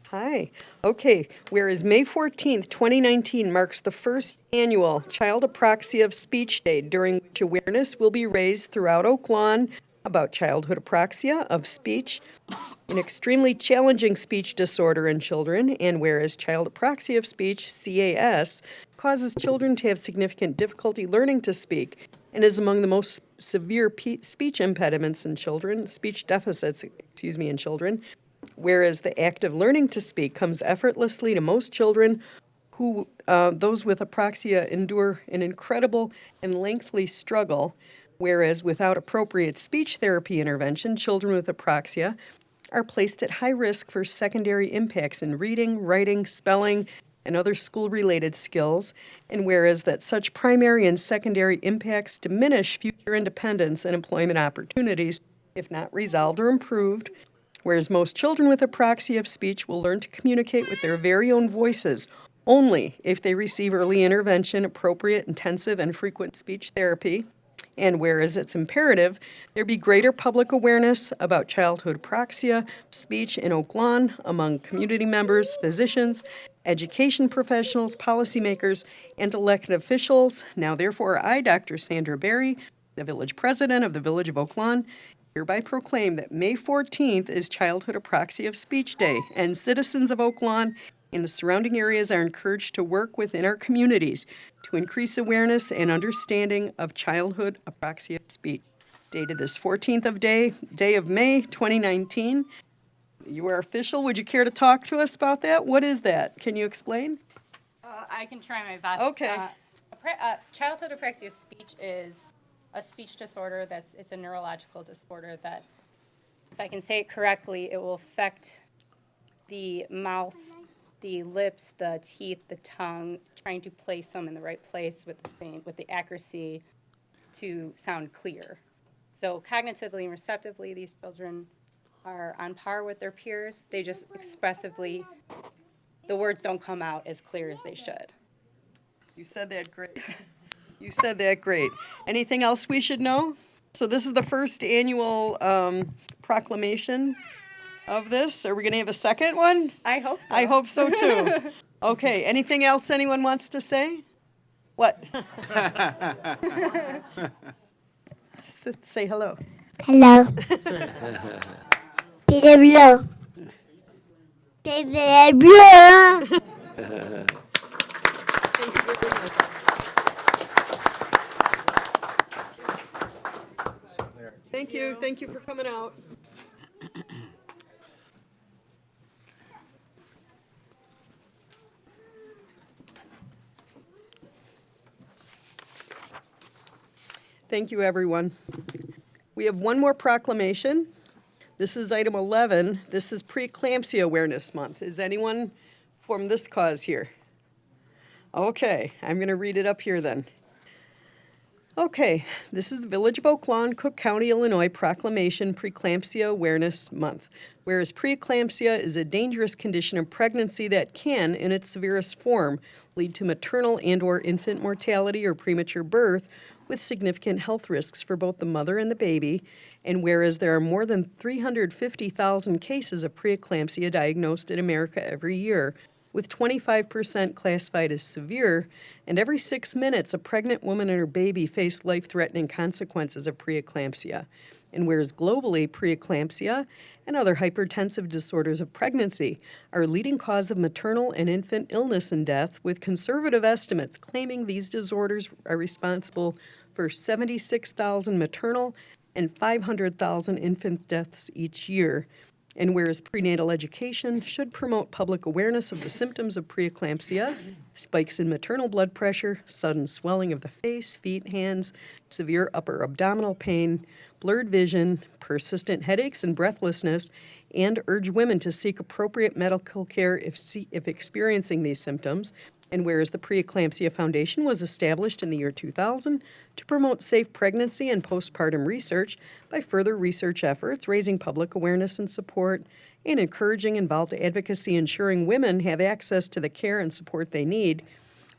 Hi. Okay, whereas May 14th, 2019 marks the first annual Child Apraxia of Speech Day, during which awareness will be raised throughout Oak Lawn about childhood apraxia of speech, an extremely challenging speech disorder in children, and whereas child apraxia of speech, CAS, causes children to have significant difficulty learning to speak and is among the most severe speech impediments in children, speech deficits, in children, whereas the act of learning to speak comes effortlessly to most children who, those with apraxia endure an incredible and lengthy struggle, whereas without appropriate speech therapy intervention, children with apraxia are placed at high risk for secondary impacts in reading, writing, spelling, and other school-related skills, and whereas that such primary and secondary impacts diminish future independence and employment opportunities if not resolved or improved, whereas most children with apraxia of speech will learn to communicate with their very own voices only if they receive early intervention, appropriate, intensive, and frequent speech therapy. And whereas it's imperative there be greater public awareness about childhood apraxia, speech in Oak Lawn among community members, physicians, education professionals, policymakers, and elected officials. Now therefore, I, Dr. Sandra Berry, the village president of the Village of Oak Lawn, hereby proclaim that May 14th is Childhood Apraxia of Speech Day, and citizens of Oak Lawn and the surrounding areas are encouraged to work within our communities to increase awareness and understanding of childhood apraxia of speech. Dated this 14th of day of May 2019. You are official. Would you care to talk to us about that? What is that? Can you explain? I can try my best. Okay. Childhood apraxia of speech is a speech disorder it's a neurological disorder that, if I can say it correctly, it will affect the mouth, the lips, the teeth, the tongue, trying to place them in the right place with the accuracy to sound clear. So cognitively and receptively, these children are on par with their peers. They just expressively, the words don't come out as clear as they should. You said that great. You said that great. Anything else we should know? So this is the first annual proclamation of this. Are we going to have a second one? I hope so. I hope so too. Okay, anything else anyone wants to say? What? Say hello. Hello. Peter Blue. Peter Blue. Thank you. Thank you for coming out. Thank you, everyone. We have one more proclamation. This is item 11. This is Preeclampsia Awareness Month. Is anyone from this cause here? Okay, I'm going to read it up here then. Okay, this is the Village of Oak Lawn, Cook County, Illinois proclamation Preeclampsia Awareness Month. Whereas preeclampsia is a dangerous condition of pregnancy that can, in its severest form, lead to maternal and/or infant mortality or premature birth, with significant health risks for both the mother and the baby, and whereas there are more than 350,000 cases of preeclampsia diagnosed in America every year, with 25% classified as severe, and every 6 minutes a pregnant woman and her baby face life-threatening consequences of preeclampsia. And whereas globally, preeclampsia and other hypertensive disorders of pregnancy are a leading cause of maternal and infant illness and death, with conservative estimates claiming these disorders are responsible for 76,000 maternal and 500,000 infant deaths each year. And whereas prenatal education should promote public awareness of the symptoms of preeclampsia, spikes in maternal blood pressure, sudden swelling of the face, feet, hands, severe upper abdominal pain, blurred vision, persistent headaches and breathlessness, and urge women to seek appropriate medical care if experiencing these symptoms. And whereas the Preeclampsia Foundation was established in the year 2000 to promote safe pregnancy and postpartum research by further research efforts, raising public awareness and support, and encouraging involved advocacy, ensuring women have access to the care and support they need.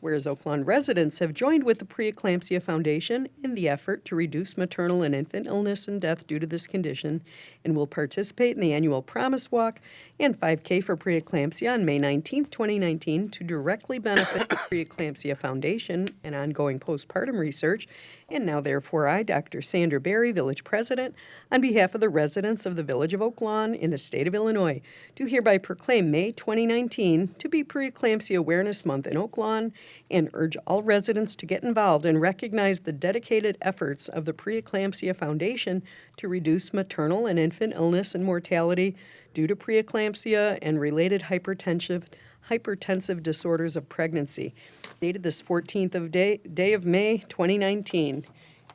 Whereas Oaklawn residents have joined with the Preeclampsia Foundation in the effort to reduce maternal and infant illness and death due to this condition and will participate in the annual Promise Walk and 5K for preeclampsia on May 19th, 2019 to directly benefit the Preeclampsia Foundation and ongoing postpartum research. And now therefore I, Dr. Sandra Berry, Village President, on behalf of the residents of the Village of Oaklawn in the state of Illinois, do hereby proclaim May 2019 to be Preeclampsia Awareness Month in Oaklawn and urge all residents to get involved and recognize the dedicated efforts of the Preeclampsia Foundation to reduce maternal and infant illness and mortality due to preeclampsia and related hypertensive disorders of pregnancy. Dated this 14th of day of May 2019.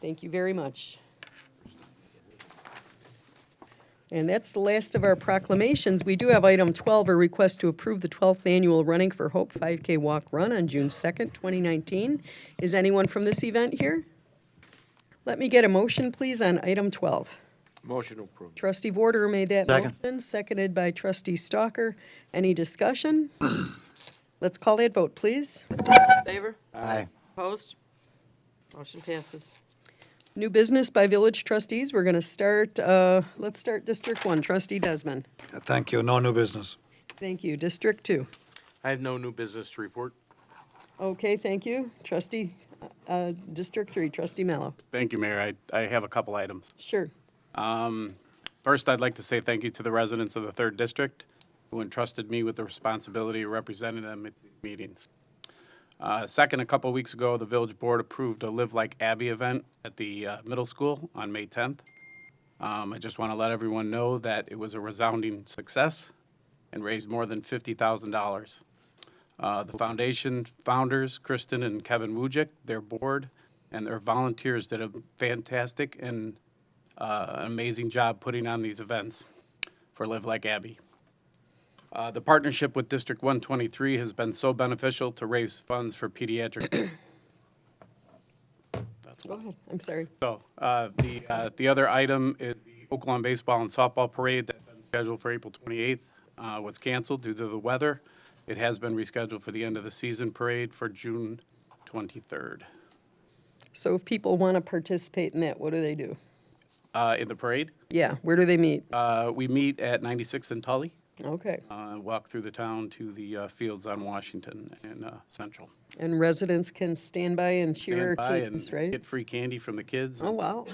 Thank you very much. And that's the last of our proclamations. We do have item 12, a request to approve the 12th annual Running for Hope 5K Walk Run on June 2nd, 2019. Is anyone from this event here? Let me get a motion, please, on item 12. Motion approved. Trustee Vorder made that Second. motion, seconded by Trustee Stalker. Any discussion? Let's call that vote, please. Favor? Aye. Opposed? Motion passes. New business by village trustees. We're going to start, let's start District 1. Trustee Desmond. Thank you. No new business. Thank you. District 2. I have no new business to report. Okay, thank you. Trustee, District 3, Trustee Mello. Thank you, Mayor. I have a couple items. Sure. First, I'd like to say thank you to the residents of the 3rd District who entrusted me with the responsibility of representing them at these meetings. Second, a couple weeks ago, the village board approved a Live Like Abby event at the middle school on May 10th. I just want to let everyone know that it was a resounding success and raised more than $50,000. The foundation founders, Kristen and Kevin Wujik, their board, and their volunteers did a fantastic and amazing job putting on these events for Live Like Abby. The partnership with District 123 has been so beneficial to raise funds for pediatric. That's Go ahead. I'm sorry. So the other item is the Oaklawn Baseball and Softball Parade that's been scheduled for April 28th was canceled due to the weather. It has been rescheduled for the end of the season parade for June 23rd. So if people want to participate in that, what do they do? In the parade, Yeah, where do they meet? we meet at 96th and Tully. Okay. Walk through the town to the fields on Washington and Central. And residents can stand by and cheer Stand our by teams, and right? get free candy from the kids. Oh, wow.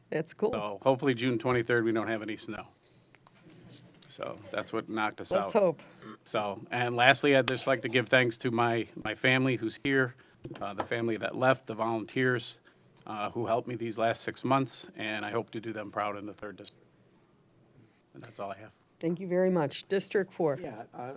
That's cool. So hopefully June 23rd, we don't have any snow. So that's what knocked us out. Let's hope. So, and lastly, I'd just like to give thanks to my family who's here, the family that left, the volunteers who helped me these last 6 months, and I hope to do them proud in the 3rd District. And that's all I have. Thank you very much. District 4. Yeah,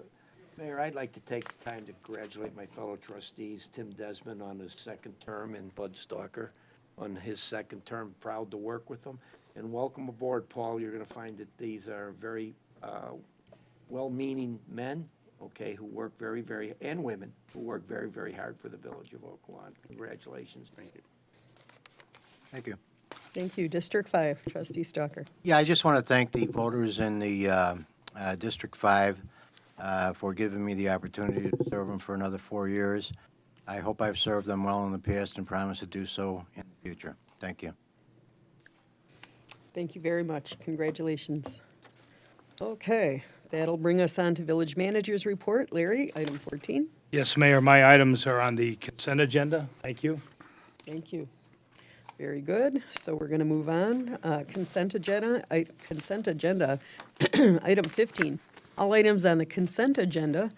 Mayor, I'd like to take the time to congratulate my fellow trustees, Tim Desmond on his 2nd term and Bud Stalker on his 2nd term. Proud to work with them. And welcome aboard, Paul. You're going to find that these are very well-meaning men, okay, who work very, very, and women, who work very, very hard for the village of Oaklawn. Congratulations. Thank you. Thank you. Thank you. District 5, Trustee Stalker. Yeah, I just want to thank the voters in the District 5 for giving me the opportunity to serve them for another 4 years. I hope I've served them well in the past and promise to do so in the future. Thank you. Thank you very much. Congratulations. Okay, that'll bring us on to Village Manager's Report. Larry, item 14. Yes, Mayor, my items are on the consent agenda. Thank you. Thank you. Very good. So we're going to move on. Consent agenda, item 15. All items on the consent agenda,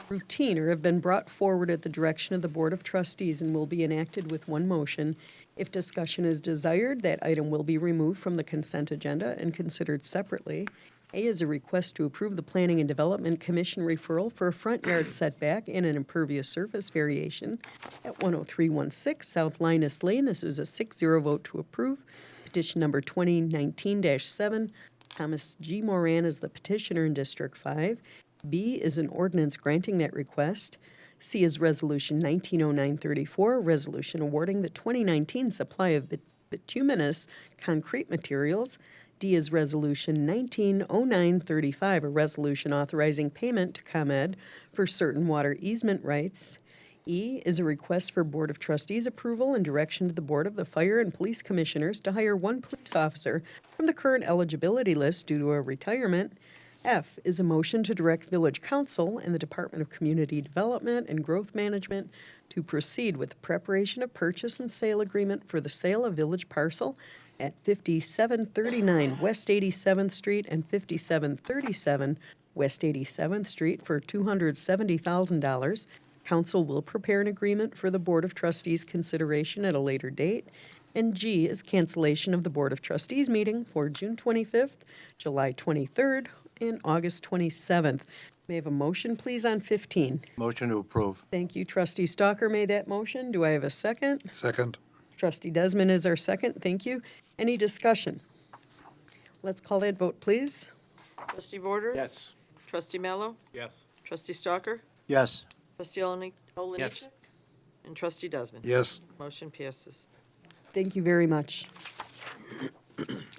routine, or have been brought forward at the direction of the Board of Trustees and will be enacted with one motion. If discussion is desired, that item will be removed from the consent agenda and considered separately. A is a request to approve the Planning and Development Commission referral for a front yard setback and an impervious surface variation at 10316 South Linus Lane. This was a 6-0 vote to approve. Petition number 2019-7. Thomas G. Moran is the petitioner in District 5. B is an ordinance granting that request. C is Resolution 190934, resolution awarding the 2019 supply of bituminous concrete materials. D is Resolution 190935, a resolution authorizing payment to ComEd for certain water easement rights. E is a request for Board of Trustees approval and direction to the Board of the Fire and Police Commissioners to hire one police officer from the current eligibility list due to a retirement. F is a motion to direct Village Council and the Department of Community Development and Growth Management to proceed with the preparation of purchase and sale agreement for the sale of village parcel at 5739 West 87th Street and 5737 West 87th Street for $270,000. Council will prepare an agreement for the Board of Trustees' consideration at a later date. And G is cancellation of the Board of Trustees meeting for June 25th, July 23rd, and August 27th. May I have a motion, please, on 15? Motion to approve. Thank you. Trustee Stalker made that motion. Do I have a second? Second. Trustee Desmond is our second. Thank you. Any discussion? Let's call that vote, please. Trustee Vorder? Yes. Trustee Mallow? Yes. Trustee Stalker? Yes. Trustee Oliniechek? And Trustee Desmond? Yes. Motion passes. Thank you very much.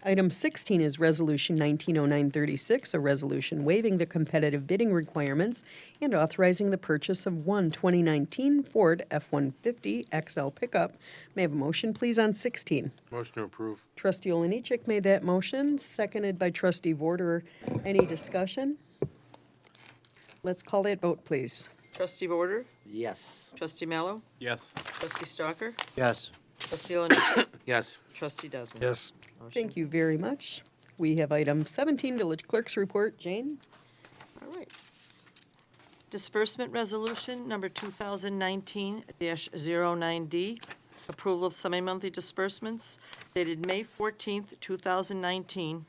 Item 16 is Resolution 190936, a resolution waiving the competitive bidding requirements and authorizing the purchase of one 2019 Ford F-150 XL pickup. May I have a motion, please, on 16? Motion to approve. Trustee Oliniechek made that motion, seconded by Trustee Vorder. Any discussion? Let's call that vote, please. Trustee Vorder? Yes. Trustee Mallow? Yes. Trustee Stalker? Yes. Trustee Oliniechek? Yes. Trustee Desmond? Yes. Thank you very much. We have item 17, Village Clerk's Report. Jane? All right. Disbursement Resolution Number 2019-09D, approval of semi-monthly disbursements dated May 14th, 2019,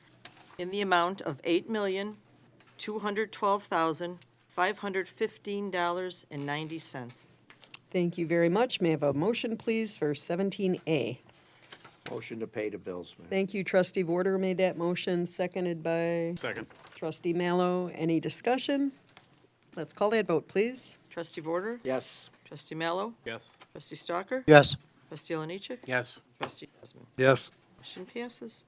in the amount of $8,212,515.90. Thank you very much. May I have a motion, please, for 17A? Motion to pay the bills, Mayor. Thank you. Trustee Vorder made that motion, seconded by Second. Trustee Mallow. Any discussion? Let's call that vote, please. Trustee Vorder? Yes. Trustee Mallow? Yes. Trustee Stalker? Yes. Trustee Oliniechek? Yes. Trustee Desmond? Yes. Motion passes.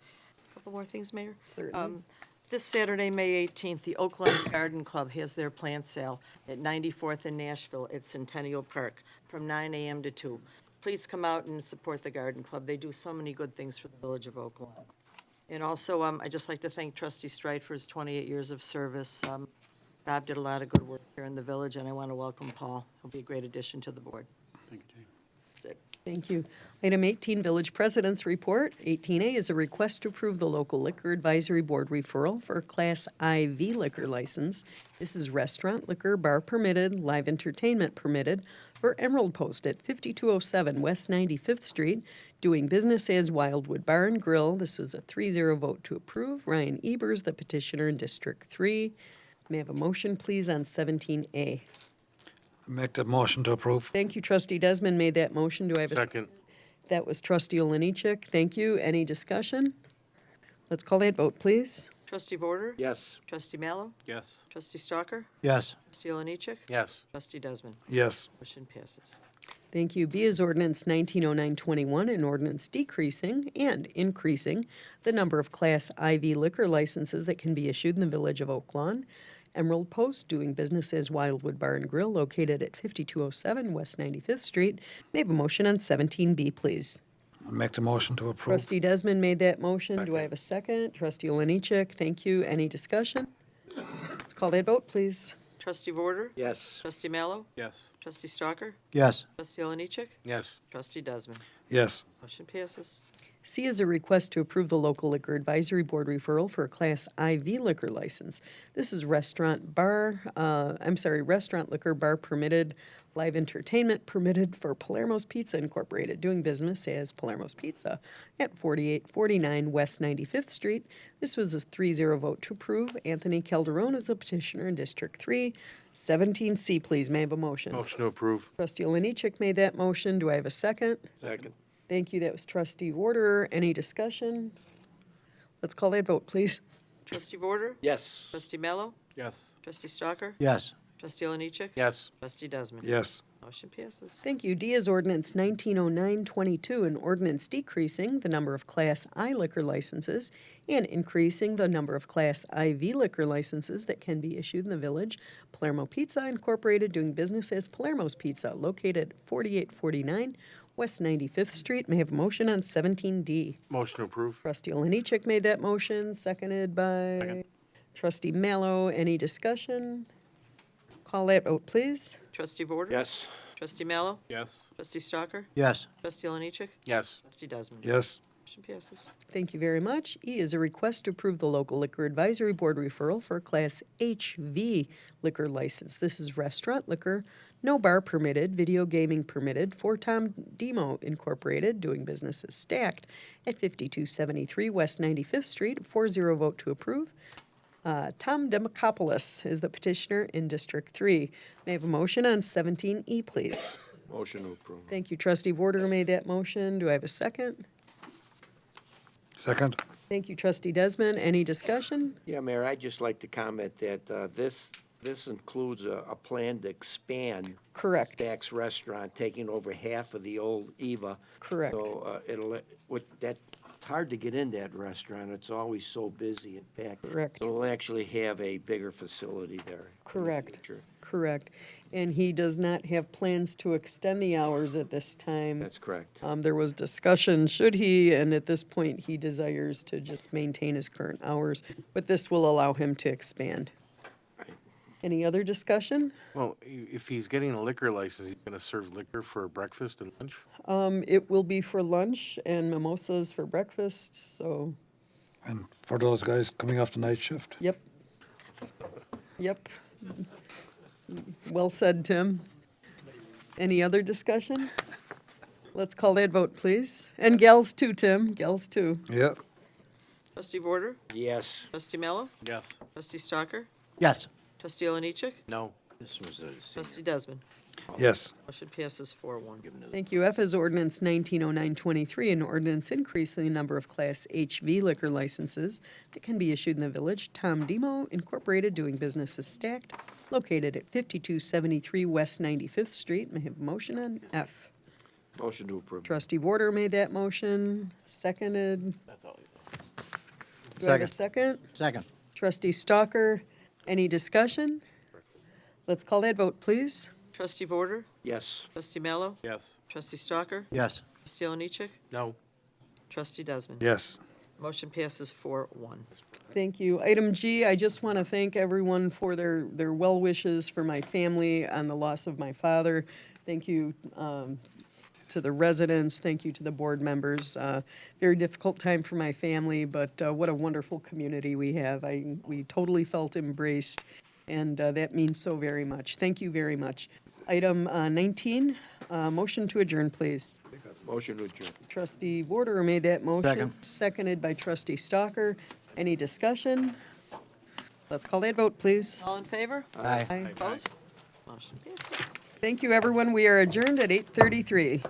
Couple more things, Mayor. Certainly. This Saturday, May 18th, the Oakland Garden Club has their plant sale at 94th and Nashville at Centennial Park from 9 a.m. to 2. Please come out and support the Garden Club. They do so many good things for the village of Oakland. And also, I'd just like to thank Trustee Stride for his 28 years of service. Bob did a lot of good work here in the village, and I want to welcome Paul. He'll be a great addition to the board. Thank you, Jane. That's it. Thank you. Item 18, Village President's Report. 18A is a request to approve the local liquor advisory board referral for a Class IV liquor license. This is restaurant, liquor, bar permitted, live entertainment permitted for Emerald Post at 5207 West 95th Street, doing business as Wildwood Bar and Grill. This was a 3-0 vote to approve. Ryan Ebers, the petitioner in District 3. May I have a motion, please, on 17A? Make the motion to approve. Thank you. Trustee Desmond made that motion. Do I have a Second. That was Trustee Oliniechek. Thank you. Any discussion? Let's call that vote, please. Trustee Vorder? Yes. Trustee Mallow? Yes. Trustee Stalker? Yes. Trustee Oliniechek? Yes. Trustee Desmond? Yes. Motion passes. Thank you. B is ordinance 190921, an ordinance decreasing and increasing the number of Class IV liquor licenses that can be issued in the village of Oak Lawn. Emerald Post, doing business as Wildwood Bar and Grill, located at 5207 West 95th Street. May I have a motion on 17B, please? Make the motion to approve. Trustee Desmond made that motion. Do I have a second? Trustee Oliniechek, thank you. Any discussion? Let's call that vote, please. Trustee Vorder? Yes. Trustee Mallow? Yes. Trustee Stalker? Yes. Trustee Oliniechek? Yes. Trustee Desmond? Yes. Motion passes. C is a request to approve the local liquor advisory board referral for a Class IV liquor license. This is restaurant, liquor, bar permitted, live entertainment permitted for Palermo's Pizza Incorporated, doing business as Palermo's Pizza at 4849 West 95th Street. This was a 3-0 vote to approve. Anthony Calderon is the petitioner in District 3. 17C, please. May I have a motion? Motion to approve. Trustee Oliniechek made that motion. Do I have a second? Second. Thank you. That was Trustee Warder. Any discussion? Let's call that vote, please. Trustee Vorder? Yes. Trustee Mallow? Yes. Trustee Stalker? Yes. Trustee Oliniechek? Yes. Trustee Desmond? Yes. Motion passes. Thank you. D is ordinance 190922, an ordinance decreasing the number of Class I liquor licenses and increasing the number of Class IV liquor licenses that can be issued in the village. Palermo Pizza Incorporated, doing business as Palermo's Pizza, located at 4849 West 95th Street. May I have a motion on 17D. Motion to approve. Trustee Oliniechek made that motion, seconded by Second. Trustee Mallow. Any discussion? Call that vote, please. Trustee Vorder? Yes. Trustee Mallow? Yes. Trustee Stalker? Yes. Trustee Oliniechek? Yes. Trustee Desmond? Yes. Motion passes. Thank you very much. E is a request to approve the local liquor advisory board referral for a Class HV liquor license. This is restaurant liquor, no bar permitted, video gaming permitted, for Tom Demo Incorporated, doing business as Stacked at 5273 West 95th Street. 4-0 vote to approve. Tom Demokopoulos is the petitioner in District 3. May I have a motion on 17E, please? Motion to approve. Thank you. Trustee Vorder made that motion. Do I have a second? Second. Thank you, Trustee Desmond. Any discussion? Yeah, Mayor, I'd just like to comment that this includes a plan to expand Correct. Stack's Restaurant, taking over half of the old Eva. Correct. So it's hard to get in that restaurant. It's always so busy and packed. Correct. So we'll actually have a bigger facility there. in the Correct. future. Correct. And he does not have plans to extend the hours at this time. That's correct. There was discussion, should he, and at this point, he desires to just maintain his current hours, but this will allow him to expand. Any other discussion? Well, if he's getting a liquor license, he's going to serve liquor for breakfast and lunch? It will be for lunch and mimosas for breakfast, so, And for those guys coming off the night shift. yep. Yep. Well said, Tim. Any other discussion? Let's call that vote, please. And gals too, Tim, gals too. Yeah. Trustee Vorder? Yes. Trustee Mallow? Yes. Trustee Stalker? Yes. Trustee Oliniechek? No. This was a Trustee Desmond? Yes. Motion passes 4-1. Thank you. F is ordinance 190923, an ordinance increasing the number of Class HV liquor licenses that can be issued in the village. Tom Demo Incorporated, doing business as Stacked, located at 5273 West 95th Street. May I have a motion on F? Motion to approve. Trustee Vorder made that motion, seconded. That's all he's done. Do I have a second? Second. Trustee Stalker, any discussion? Let's call that vote, please. Trustee Vorder? Yes. Trustee Mallow? Yes. Trustee Stalker? Yes. Trustee Oliniechek? No. Trustee Desmond? Yes. Motion passes 4-1. Thank you. Item G, I just want to thank everyone for their well wishes for my family on the loss of my father. Thank you to the residents. Thank you to the board members. Very difficult time for my family, but what a wonderful community we have. We totally felt embraced, and that means so very much. Thank you very much. Item 19, motion to adjourn, please. Motion to adjourn. Trustee Vorder made that motion. Second. Seconded by Trustee Stalker. Any discussion? Let's call that vote, please. All in favor? Aye. Aye. Opposed? Motion passes. Thank you, everyone. We are adjourned at 8:33.